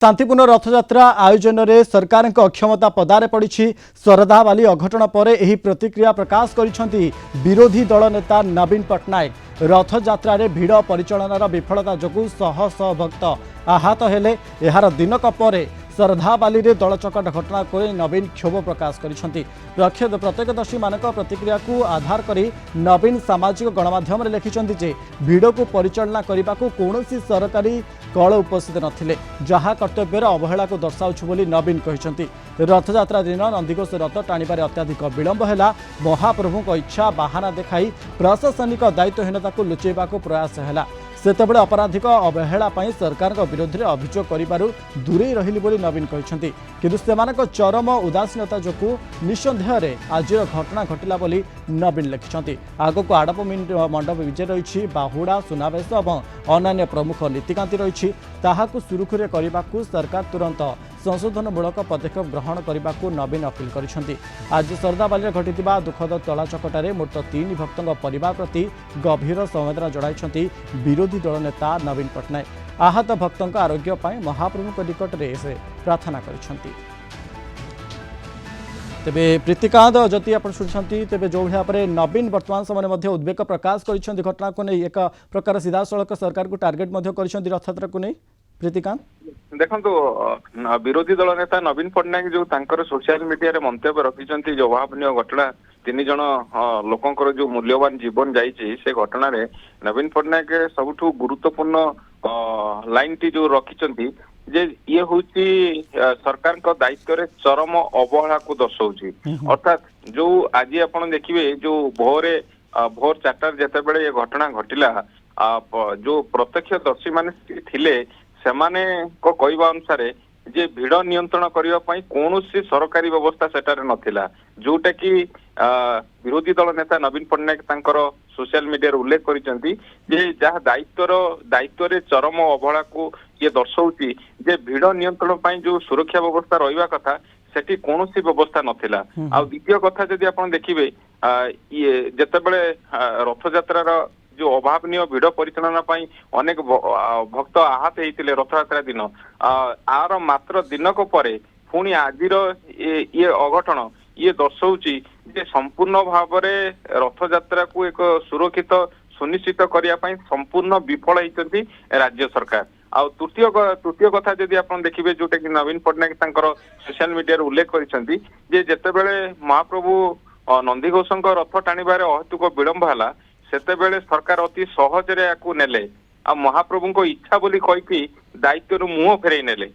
शांतिपूर्ण रथयात्रा आयोजन में सरकार अक्षमता पदारे पड़ी। शरधाबाली अघटन पर यह प्रतिक्रिया प्रकाश करिसेंति विरोधी दल नेता नवीन पट्टनायक। रथयात्रा रे भिड़ परिचालनार विफलता जोगु शह शह भक्त आहत हेले। एहार दिनक पर शरधाबाली रे दलचकट घटना को नवीन क्षोभ प्रकाश करिसेंति। प्रत्यक्षदर्शी मानक प्रतिक्रिया को आधार करी नवीन सामाजिक गणमाध्यम रे लिखिसेंति जे भिड़ को परिचालना करने को कौनसी सरकारी कल उपस्थित नथिले, जहा कर्तव्यर अवहेला को दर्शाउछु बोली नवीन कहिसेंति। रथयात्रा दिन नंदीघोष रथ टाणिबारे अत्याधिक विलंब हैला। महाप्रभु को इच्छा बाहाना देखाई प्रशासनिक दायित्वहीनता को लुचेबा को प्रयास हैला। सेतेबेले अपराधिक अवहेला पई सरकार विरोध में अभियोग करिबारु दूरे रहिली बोली नवीन कहिसेंति। किंतु सेमानक चरम उदासीनता जोकु निसंदेह रे आजिर घटना घटिला बोली नवीन लिखिसेंति। आगको आडप मंडप विजय रही, बाहुड़ा सुनावेश और अन्य प्रमुख नीतिकांति रही, ताहाकु सुरुखुरे करने सरकार तुरंत संशोधनमूलक पदक्षेप ग्रहण करने को नवीन अपील करिसेंति। आज शरधाबाली घटिथिबा दुखद तलाचकटारे मृत 3 भक्तों परिवार प्रति गभीर संवेदना जणाइछंति विरोधी दल नेता नवीन पट्टनायक। आहत भक्तों आरोग्य पाई महाप्रभु निकट में से प्रार्थना करिसेंति। तेबे प्रीतिकांत जति आप शुणुंट तेज जो भाव में नवीन वर्तमान समय उद्वेग प्रकाश कर घटना को नहीं एक प्रकार सीधा सड़क सरकार को टार्गेट कर रथयात्रा को नहीं। प्रीतिकांत देखो विरोधी दल नेता नवीन पट्टनायक जो तांकर सोशल मीडिया रे मंतव्य रखिछंती जो अभावनीय घटना 3 जन लोकंकर जो मूल्यवान जीवन जाइए से घटना रे नवीन पट्टनायक सबुठु गुरुत्वपूर्ण लाइन टी जो रखिछंती जे ये होची सरकार का दायित्व रे चरम अवहेला को दर्शाउची। अर्थात जो आज आपण देखिबे जो भोर 4टार जेते बेले ये घटना घटिला जो प्रत्यक्षदर्शी माने थिले सेमाने को कहवा अनुसार जे भिड़ नियंत्रण करने कौन सरकारी व्यवस्था सेटारे नथिला, जोटा कि विरोधी दल नेता नवीन पट्टनायक तांकर सोशल मीडिया उल्लेख करिसेंती जे जहा दायित्व रे चरम अवहेला को ये दर्शाउची जे भिड़ नियंत्रण पई जो सुरक्षा व्यवस्था रहिबा कथा सेठी कौनसी व्यवस्था नथिला। आ द्वितीय कथा जदि आपण देखिबे ये जेतेबेले रथयात्रार जो अभावनीय भिड़ परिचालना पाई अनेक भक्त आहत होते रथयात्रा दिन आर मात्र दिनक परे पुणी आजिर ये अघटन ये दर्शाउची जे संपूर्ण भाव में रथयात्रा को एक सुरक्षित सुनिश्चित करने संपूर्ण विफल होती राज्य सरकार। आ तृतीय कथा जदि आप देखिए जोटा कि नवीन पट्टनायक तांकर सोशल मीडिया उल्लेख करिसेंती जे जेतेबेले महाप्रभु नंदीघोष रथ टाणिबारे अहेतुक विलंब हैला सेतेबेले सरकार अति सहजरे याकू नेले आ महाप्रभु को इच्छा बोली कही दायित्व मुह फेरई नेले।